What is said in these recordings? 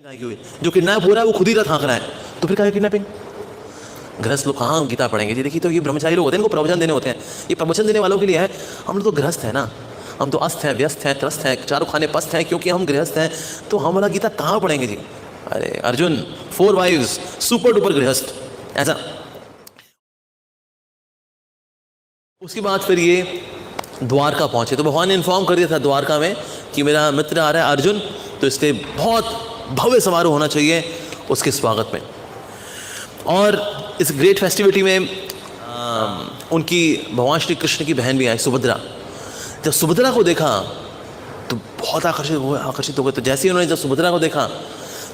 जो किडनैप हो रहा है वो खुद ही रथ हाँक रहा है, तो फिर क्या है किडनैपिंग? गृहस्थ लोग कहाँ गीता पढ़ेंगे जी? देखिए, तो ये ब्रह्मचारी लोग होते हैं, इनको प्रवचन देने होते हैं। ये प्रवचन देने वालों के लिए है। हम लोग तो गृहस्थ है ना, हम तो अस्त हैं, व्यस्त हैं, त्रस्त हैं, चारों खाने पस्त हैं, क्योंकि हम गृहस्थ हैं। तो हम वाला गीता कहाँ पढ़ेंगे जी? अरे अर्जुन, 4 वाइव्स, सुपर डुपर गृहस्थ, ऐसा। उसके बाद फिर ये द्वारका पहुंचे, तो भगवान ने इन्फॉर्म कर दिया था द्वारका में कि मेरा मित्र आ रहा है अर्जुन, तो इसके बहुत भव्य समारोह होना चाहिए उसके स्वागत में। और इस ग्रेट फेस्टिविटी में उनकी भगवान श्री कृष्ण की बहन भी आई, सुभद्रा। जब सुभद्रा को देखा तो बहुत आकर्षित हो गए। तो जैसे ही उन्होंने जब सुभद्रा को देखा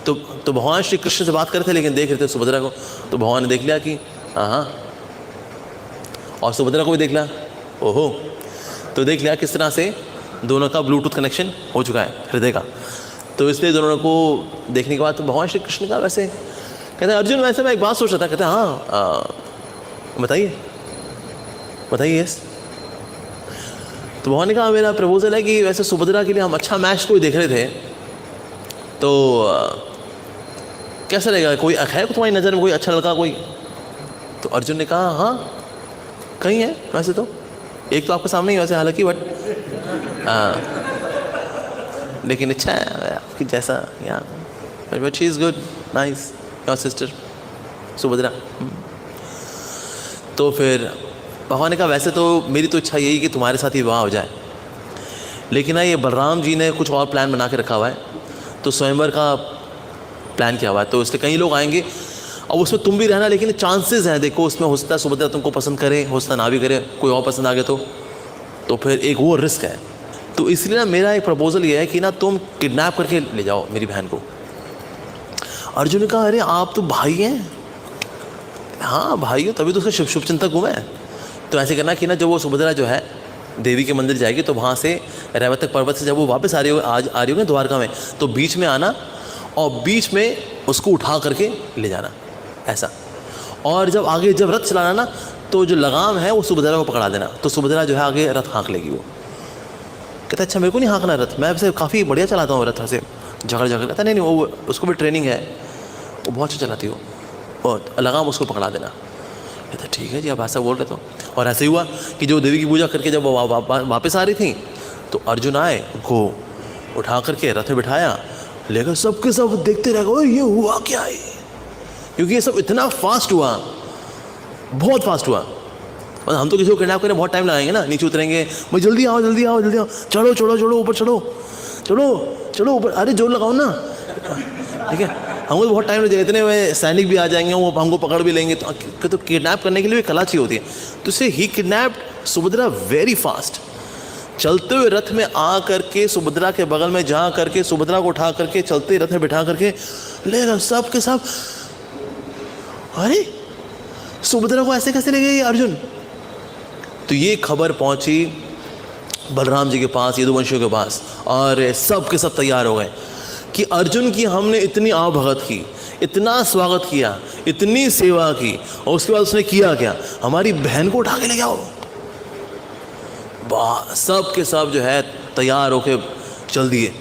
तो भगवान श्री कृष्ण से बात कर रहे थे, लेकिन देख रहे थे सुभद्रा को। तो भगवान ने देख लिया कि हाँ, और सुभद्रा को भी देख लिया, ओहो। तो देख लिया किस तरह से दोनों का ब्लूटूथ कनेक्शन हो चुका है हृदय का। तो इसलिए दोनों को देखने के बाद तो भगवान श्री कृष्ण का वैसे कहते हैं, अर्जुन वैसे मैं एक बात सोच रहा था। कहते हैं हाँ, बताइए बताइए। यस। तो भगवान ने कहा मेरा प्रपोजल है कि वैसे सुभद्रा के लिए हम अच्छा मैच कोई देख रहे थे, तो कैसा रहेगा? कोई है तुम्हारी नज़र में कोई अच्छा लड़का कोई? तो अर्जुन ने कहा हाँ, कहीं है वैसे तो, एक तो आपके सामने ही वैसे हालांकि, बट लेकिन अच्छा है आपकी जैसा, या but she is good, nice, your sister Subhadra. तो फिर भगवान ने कहा वैसे तो मेरी तो इच्छा यही कि तुम्हारे साथ ही विवाह हो जाए, लेकिन ना ये बलराम जी ने कुछ और प्लान बना के रखा हुआ है, तो स्वयंवर का प्लान किया हुआ है। तो इसलिए कई लोग आएंगे और उसमें तुम भी रहना, लेकिन चांसेस हैं, देखो उसमें हो सकता है सुभद्रा तुमको पसंद करे, हो सकता ना भी करे, कोई और पसंद आ गया तो फिर एक वो रिस्क है। तो इसलिए ना मेरा एक प्रपोजल ये है कि ना तुम किडनैप करके ले जाओ मेरी बहन को। अर्जुन ने कहा अरे आप तो भाई हैं। हाँ भाई हो, तभी तो उसका शुभ चिंतक हूँ मैं। तो ऐसे करना कि ना जब वो सुभद्रा जो है देवी के मंदिर जाएगी, तो वहाँ से रैवतक पर्वत से जब वो वापस आ रही होगी द्वारका में, तो बीच में आना और बीच में उसको उठा करके ले जाना, ऐसा। और जब आगे जब रथ चलाना ना, तो जो लगाम है वो सुभद्रा को पकड़ा देना, तो सुभद्रा जो है आगे रथ हाँक लेगी। वो कहता है अच्छा मेरे को नहीं हाँकना रथ, मैं वैसे काफ़ी बढ़िया चलाता हूँ रथ से, झगड़ कहता नहीं वो उसको भी ट्रेनिंग है, वो बहुत अच्छा चलाती हो, और लगाम उसको पकड़ा देना। कहता ठीक है जी, आप ऐसा बोल रहे तो। और ऐसे ही हुआ कि जो देवी की पूजा करके जब वो वापस आ रही थी, तो अर्जुन आए, उनको उठा करके रथ में बिठाया, लेकर सबके सब देखते रह गए ये हुआ क्या है, क्योंकि ये सब इतना फास्ट हुआ, बहुत फास्ट हुआ। और हम तो किसी को किडनैप करने बहुत टाइम लगाएंगे ना, नीचे उतरेंगे, भाई जल्दी आओ जल्दी आओ जल्दी आओ, चढ़ो चढ़ो चढ़ो ऊपर चढ़ो, चलो चलो ऊपर, अरे जोर लगाओ ना, ठीक है। हमको तो बहुत टाइम लग जाएगा, इतने में सैनिक भी आ जाएंगे, वो हमको पकड़ भी लेंगे। तो किडनैप करने के लिए भी कला चाहिए होती है। तो इससे ही किडनैप्ड सुभद्रा वेरी फास्ट, चलते हुए रथ में आ करके सुभद्रा के बगल में जा करके सुभद्रा को उठा करके चलते रथ में बिठा करके ले गए सब के सब। अरे सुभद्रा को ऐसे कैसे ले गए अर्जुन? तो ये खबर पहुंची बलराम जी के पास, यदुवंशियों के पास, और सब के सब तैयार हो गए कि अर्जुन की हमने इतनी आवभगत की, इतना स्वागत किया, इतनी सेवा की, और उसके बाद उसने किया क्या? हमारी बहन को उठा के ले गया। सब के सब जो है तैयार होके चल दिए।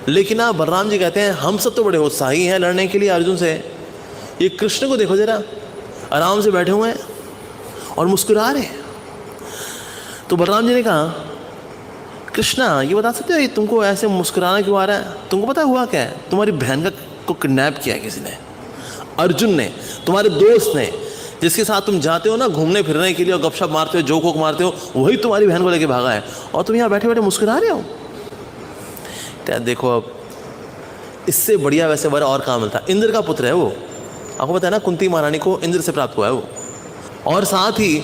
लेकिन आप बलराम जी कहते हैं हम सब तो बड़े उत्साही हैं लड़ने के लिए अर्जुन से, ये कृष्ण को देखो जरा, आराम से बैठे हुए हैं और मुस्कुरा रहे हैं। तो बलराम जी ने कहा कृष्णा ये बता सकते हो ये तुमको ऐसे मुस्कुराना क्यों आ रहा है? तुमको पता हुआ क्या है? तुम्हारी बहन को किडनैप किया है किसी ने, अर्जुन ने, तुम्हारे दोस्त ने, जिसके साथ तुम जाते हो ना घूमने फिरने के लिए और गपशप मारते हो, जोक वोक मारते हो, वही तुम्हारी बहन को लेके भागा है, और तुम यहाँ बैठे बैठे मुस्कुरा रहे हो। क्या देखो, अब इससे बढ़िया वैसे वर और कहाँ मिलता। इंद्र का पुत्र है वो, आपको पता है ना, कुंती महारानी को इंद्र से प्राप्त हुआ है वो। और साथ ही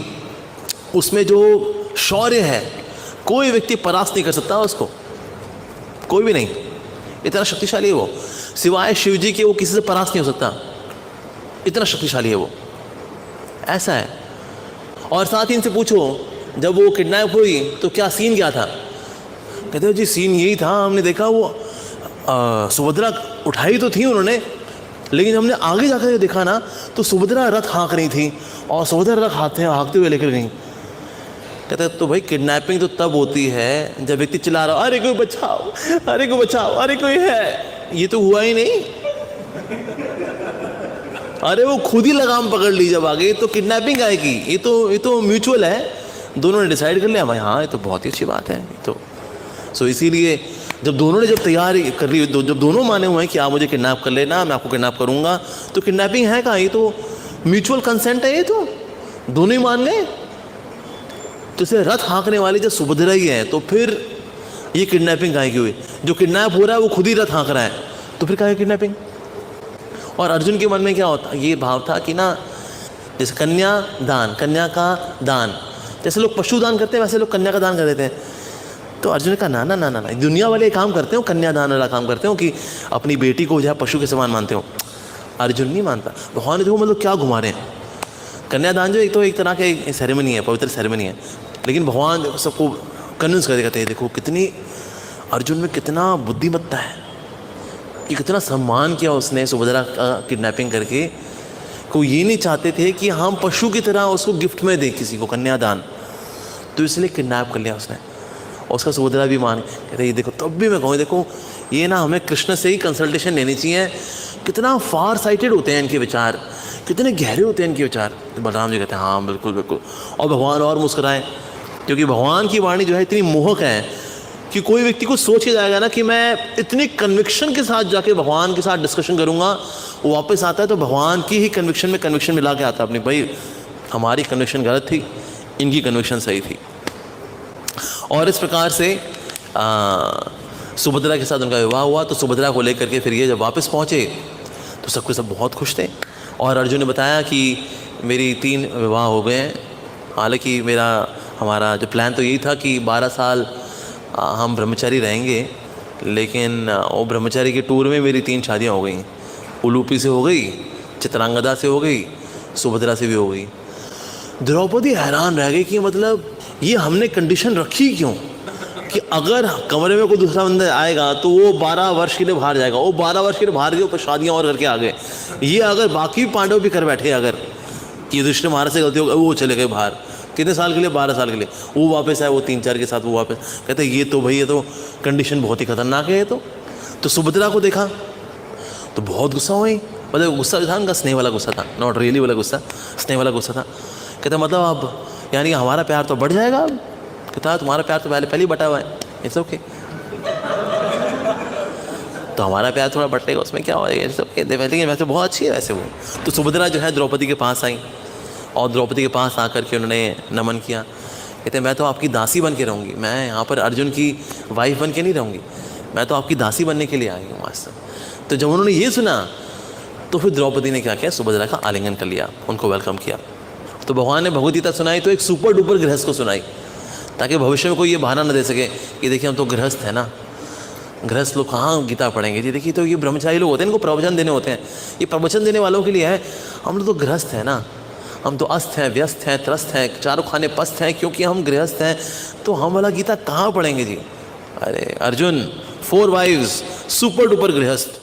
उसमें जो शौर्य है, कोई व्यक्ति परास्त नहीं कर सकता उसको, कोई भी नहीं, इतना शक्तिशाली है वो। सिवाय शिव जी के वो किसी से परास्त नहीं हो सकता, इतना शक्तिशाली है वो, ऐसा है। और साथ ही इनसे पूछो जब वो किडनैप हुई तो क्या सीन क्या था? कहते हो जी सीन यही था, हमने देखा वो सुभद्रा उठाई तो थी उन्होंने, लेकिन हमने आगे जाकर देखा ना तो सुभद्रा रथ हाँक रही थी और सुभद्रा रथ हाँकते हुए लेकर गई। कहते तो भाई किडनैपिंग तो तब होती है जब व्यक्ति चिल्ला रहा हो अरे कोई बचाओ, अरे कोई बचाओ, अरे कोई है, ये तो हुआ ही नहीं। अरे वो खुद ही लगाम पकड़ ली जब आगे, तो किडनैपिंग आएगी। ये तो म्यूचुअल है, दोनों ने डिसाइड कर लिया भाई हाँ ये तो बहुत ही अच्छी बात है। तो सो इसीलिए जब दोनों ने जब तैयारी कर ली, जब दोनों माने हुए हैं कि आप मुझे किडनैप कर लेना, मैं आपको किडनैप करूँगा, तो किडनैपिंग है कहाँ, ये तो म्यूचुअल कंसेंट है, ये तो दोनों ही मान गए। तो इसे रथ हाँकने वाली जब सुभद्रा ही है, तो फिर ये किडनैपिंग काहे की हुई? जो किडनैप हो रहा है वो खुद ही रथ हाँक रहा है, तो फिर काहे किडनैपिंग? और अर्जुन के मन में क्या होता, ये भाव था कि ना जैसे कन्या दान, कन्या का दान, जैसे लोग पशु दान करते हैं वैसे लोग कन्या का दान कर देते हैं। तो अर्जुन ने कहा ना ना ना ना, दुनिया वाले काम करते हो, कन्यादान वाला काम करते हो कि अपनी बेटी को जो है पशु के समान मानते हो। अर्जुन नहीं मानता। भगवान ने देखो मतलब क्या घुमा रहे हैं। कन्यादान जो एक तरह का सेरेमनी है, पवित्र सेरेमनी है, लेकिन भगवान सबको कन्विंस कर देते हैं। देखो कितनी अर्जुन में कितना बुद्धिमत्ता है कि कितना सम्मान किया उसने सुभद्रा का किडनैपिंग करके। को ये नहीं चाहते थे कि हम पशु की तरह उसको गिफ्ट में दें किसी को कन्यादान, तो इसलिए किडनैप कर लिया उसने। और उसका सुभद्रा भी मान कहते ये देखो, तब भी मैं कहूँ देखो ये ना हमें कृष्ण से ही कंसल्टेशन लेनी चाहिए। कितना फार साइटेड होते हैं इनके विचार, कितने गहरे होते हैं इनके विचार। तो बलराम जी कहते हैं हाँ बिल्कुल बिल्कुल। और भगवान और मुस्कुराए, क्योंकि भगवान की वाणी जो है इतनी मोहक है कि कोई व्यक्ति को सोच के जाएगा ना कि मैं इतनी कन्विक्शन के साथ जाके भगवान के साथ डिस्कशन करूँगा, वो वापस आता है तो भगवान की ही कन्विक्शन में कन्विक्शन मिला के आता है अपनी, भाई हमारी कन्विक्शन गलत थी, इनकी कन्विक्शन सही थी। और इस प्रकार से सुभद्रा के साथ उनका विवाह हुआ। तो सुभद्रा को लेकर के फिर ये जब वापस पहुँचे तो सबके सब बहुत खुश थे। और अर्जुन ने बताया कि मेरी 3 विवाह हो गए हैं। हालांकि हमारा जो प्लान तो यही था कि 12 साल हम ब्रह्मचारी रहेंगे, लेकिन वो ब्रह्मचारी के टूर में मेरी 3 शादियाँ हो गई। उलूपी से हो गई, चित्रांगदा से हो गई, सुभद्रा से भी हो गई। द्रौपदी हैरान रह गई कि मतलब ये हमने कंडीशन रखी क्यों कि अगर कमरे में कोई दूसरा बंदा आएगा तो वो 12 वर्ष के लिए बाहर जाएगा, वो 12 वर्ष के लिए बाहर गए, ऊपर शादियाँ और करके आ गए। ये अगर बाकी पांडव भी कर बैठे, अगर ये दुष्ट महाराज से गलती हो, वो चले गए बाहर कितने साल के लिए, 12 साल के लिए, वो वापस आए, वो 3-4 के साथ वो वापस, कहते ये तो भाई ये तो कंडीशन बहुत ही खतरनाक है। तो सुभद्रा को देखा तो बहुत गुस्सा हुई। मतलब गुस्सा था उनका, स्नेह वाला गुस्सा था, नॉट रियली वाला गुस्सा, स्नेह वाला गुस्सा था। कहते मतलब अब यानी हमारा प्यार तो बढ़ जाएगा। अब कहता तुम्हारा प्यार तो पहले ही बटा हुआ है, इट्स ओके। तो हमारा प्यार थोड़ा बटेगा, उसमें क्या होगा, इट्स ओके। लेकिन वैसे बहुत अच्छी है वैसे वो। तो सुभद्रा जो है द्रौपदी के पास आई और द्रौपदी के पास आकर के उन्होंने नमन किया। कहते मैं तो आपकी दासी बन के रहूँगी, मैं यहाँ पर अर्जुन की वाइफ बन के नहीं रहूँगी, मैं तो आपकी दासी बनने के लिए आई हूँ मास्टर। तो जब उन्होंने ये सुना तो फिर द्रौपदी ने क्या किया, सुभद्रा का आलिंगन कर लिया, उनको वेलकम किया। तो भगवान ने भगवद गीता सुनाई तो एक सुपर डुपर गृहस्थ को सुनाई, ताकि भविष्य में कोई ये बहाना न दे सके कि देखिए हम तो गृहस्थ हैं ना, गृहस्थ लोग कहाँ गीता पढ़ेंगे जी, देखिए तो ये ब्रह्मचारी लोग होते हैं, इनको प्रवचन देने होते हैं, ये प्रवचन देने वालों के लिए है। हम लोग तो गृहस्थ हैं ना, हम तो अस्त हैं, व्यस्त हैं, त्रस्त हैं, चारों खाने पस्त हैं, क्योंकि हम गृहस्थ हैं, तो हम वाला गीता कहाँ पढ़ेंगे जी। अरे अर्जुन 4 वाइव्स, सुपर डुपर गृहस्थ।